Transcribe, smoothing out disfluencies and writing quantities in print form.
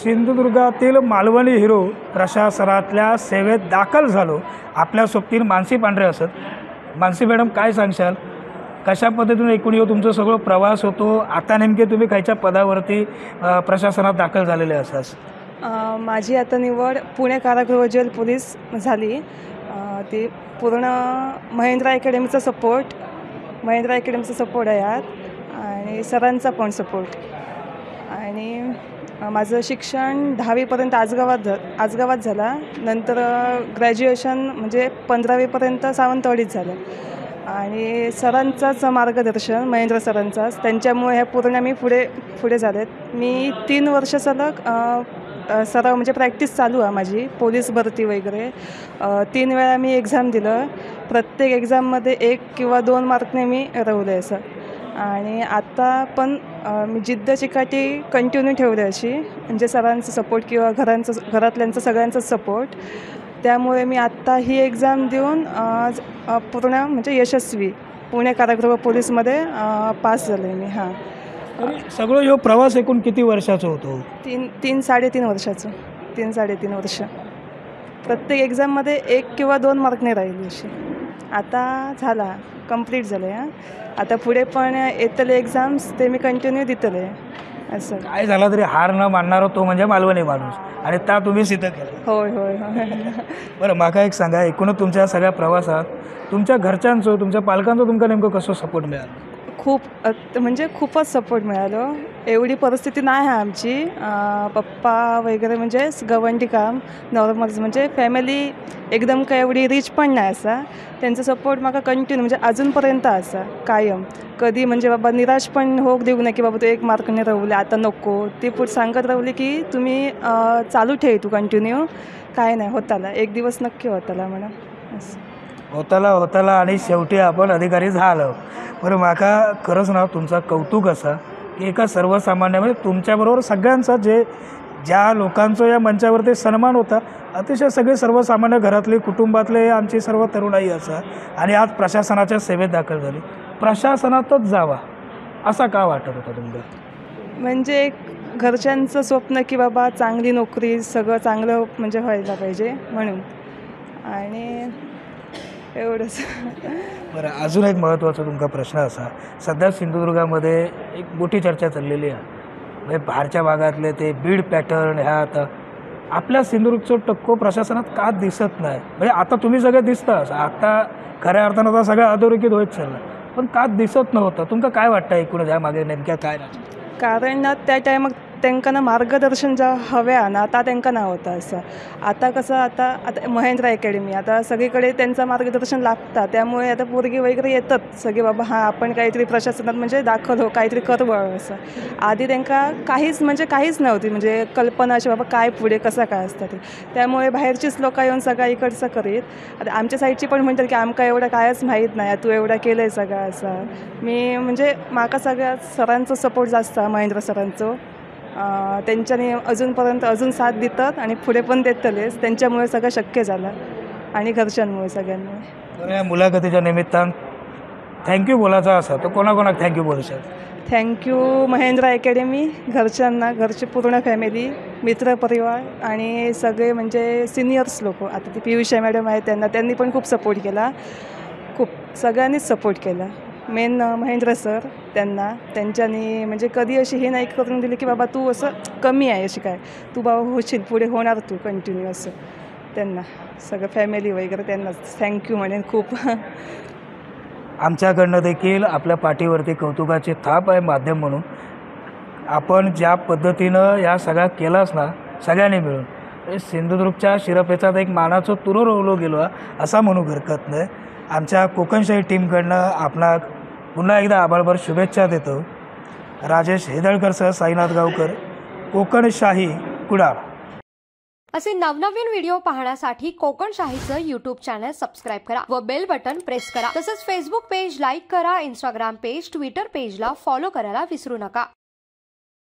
सिंधुदुर्गातील Malvani hero प्रशासनातल्या सेवेत दाखल झालो. आपल्या सोबतीन मानसी पांढरे असत. मानसी मॅडम, काय सांगशाल, कशा पद्धतीने एकूण तुमचं सगळं प्रवास होतो, आता नेमके तुम्ही खायच्या पदावरती प्रशासनात दाखल झालेले असास? माझी आता निवड पुणे कारागृह जेल पोलीस झाली. ती पूर्ण महिंद्रा अकॅडमीचा सपोर्ट आहे यात, आणि सरांचा पण सपोर्ट. आणि माझं शिक्षण 10वीपर्यंत आजगावात झाला. नंतर ग्रॅज्युएशन म्हणजे 15वीपर्यंत सावंतवाडीत झालं. आणि सरांचाच मार्गदर्शन, महेंद्र सरांचाच, त्यांच्यामुळे ह्या पूर्ण मी पुढे झालेत. मी 3 वर्ष सलग सराव म्हणजे प्रॅक्टिस चालू आहे माझी, पोलीस भरती वगैरे. 3 वेळा मी एक्झाम दिलं. प्रत्येक एक्झाममध्ये 1 किंवा 2 मार्कने मी रवलं असं. आणि आता पण मी जिद्द चिकाटी कंटिन्यू ठेवली अशी, म्हणजे सरांचं सपोर्ट किंवा घरातल्यांचं सगळ्यांचं सपोर्ट. त्यामुळे मी आत्ता ही एक्झाम देऊन पूर्ण म्हणजे यशस्वी पुणे कारागृह पोलीसमध्ये पास झाले मी. हां, सगळं ह्यो प्रवास एकूण किती वर्षाचा होतो? 3-3.5 वर्षाचं. 3-3.5 वर्ष. प्रत्येक एक्झाममध्ये 1 किंवा 2 मार्कने राहिली अशी. आता झाला, कंप्लीट झालं आहे. आता पुढे पण येतले एक्झाम्स ते मी कंटिन्यू देतले. असं काय झालं तरी हार न मानणारा तो म्हणजे मालवणी माणूस, आणि त्या तुम्ही सिद्ध केलं. होय. बरं, माका एक सांगा, एकूणच तुमच्या सगळ्या प्रवासात तुमच्या घरच्यांचं, तुमच्या पालकांचं तुमका नेमकं कसं सपोर्ट मिळालं? म्हणजे खूपच सपोर्ट मिळालं. एवढी परिस्थिती नाही आहे आमची. पप्पा वगैरे म्हणजे गवंडी काम नॉर्मल, म्हणजे फॅमिली एकदम काय एवढी रिच पण नाही असा. त्यांचा सपोर्ट मला कंटिन्यू म्हणजे अजूनपर्यंत असा कायम. कधी म्हणजे बाबा निराश पण होऊ देऊ नये की बाबा तू 1 मार्कने रवले आता नको. ती पुढे सांगत राहिली की तुम्ही चालू ठेव, तू कंटिन्यू, काय नाही होताला, एक दिवस नक्की होताला म्हणा. असं होताला आणि शेवटी आपण अधिकारी झालो. बरं, माका खरंच ना तुमचा कौतुक असा की एका सर्वसामान्य म्हणजे तुमच्याबरोबर सगळ्यांचा ज्या लोकांचं या मंचावरती सन्मान होता, अतिशय सगळे सर्वसामान्य घरातले, कुटुंबातले, आमची सर्व तरुणाई असा, आणि आज प्रशासनाच्या सेवेत दाखल झाली. प्रशासनातच जावा असा का वाटत होता तुमचं? म्हणजे घरच्यांचं स्वप्न की बाबा चांगली नोकरी, सगळं चांगलं म्हणजे व्हायला पाहिजे म्हणून, आणि एवढंच. बरं, अजून एक महत्त्वाचा तुमचा प्रश्न असा, सध्या सिंधुदुर्गामध्ये एक मोठी चर्चा चाललेली आहे, म्हणजे बाहेरच्या भागातले ते बीड पॅटर्न ह्या आता आपल्या सिंधुदुर्गचं टक्को प्रशासनात का दिसत नाही? म्हणजे आता तुम्ही सगळे दिसता, आता खऱ्या अर्थानं आता सगळं अधोरेखित होत चाललं, पण का दिसत नव्हतं? तुमचं काय वाटतं एकूणच यामागे नेमक्या काय? कारण ना त्या टायमाक त्यांना मार्गदर्शन ज्या हव्या ना, आता त्यांना ना होतं असं. आता कसं, आता महेंद्रा अकॅडमी, आता सगळीकडे त्यांचं मार्गदर्शन लागतं. त्यामुळे आता पोरगी वगैरे येतात सगळे, बाबा हां आपण काहीतरी प्रशासनात म्हणजे दाखल हो, काहीतरी करवं असं. आधी त्यांना काहीच नव्हती म्हणजे कल्पना अशी बाबा काय पुढे कसं काय असतं ते. त्यामुळे बाहेरचीच लोक येऊन सगळं इकडचं करीत. आता आमच्या साईडची पण म्हणतात की आमका एवढं कायच माहीत नाही, तू एवढं केलं आहे सगळं असं. मी म्हणजे माका सगळ्यात सरांचं सपोर्ट जास्त आहे, महेंद्र सरांचं. त्यांच्याने अजून साथ देतात आणि पुढे पण देतलेच. त्यांच्यामुळे सगळं शक्य झालं, आणि घरच्यांमुळे, सगळ्यांमुळे. या मुलाखतीच्या निमित्तानं थँक्यू बोलायचा असा तर कोणाकोणाक थँक्यू बोलू शकतो? थँक्यू महेंद्रा अकॅडमी, घरच्यांना, घरची पूर्ण फॅमिली, मित्रपरिवार, आणि सगळे म्हणजे सिनियर्स लोक. आता ती पियुषा मॅडम आहेत, त्यांनी पण खूप सपोर्ट केला. सगळ्यांनीच सपोर्ट केला. मेन महेंद्र सर, त्यांच्यानी म्हणजे कधी अशी हे नाही करून दिली की बाबा तू असं कमी आहे अशी काय, तू बाबा होशील, पुढे होणार तू कंटिन्यू असं. त्यांना सगळं फॅमिली वगैरे त्यांनाच थँक्यू म्हणेन खूप. आमच्याकडनं देखील आपल्या पाठीवरती कौतुकाची थाप आहे माध्यम म्हणून. आपण ज्या पद्धतीनं या सगळ्या केलास ना सगळ्यांनी मिळून, सिंधुदुर्गच्या शिरपेचात एक मानाचं तुरो रोवलो गेलो असा म्हणू हरकत नाही. आमच्या कोकणशाही टीमकडनं आपला पुन्हा एकदा आभारभर शुभेच्छा देतो. राजेश हेदळकरसह साईनाथ गावकर, कोकणशाही, कुडाळ. असे नवनवीन व्हिडिओ पाहण्यासाठी कोकणशाहीचं यूट्यूब चॅनल सबस्क्राईब करा व बेल बटन प्रेस करा. तसंच फेसबुक पेज लाईक करा, इंस्टाग्राम पेज, ट्विटर पेजला फॉलो करायला विसरू नका.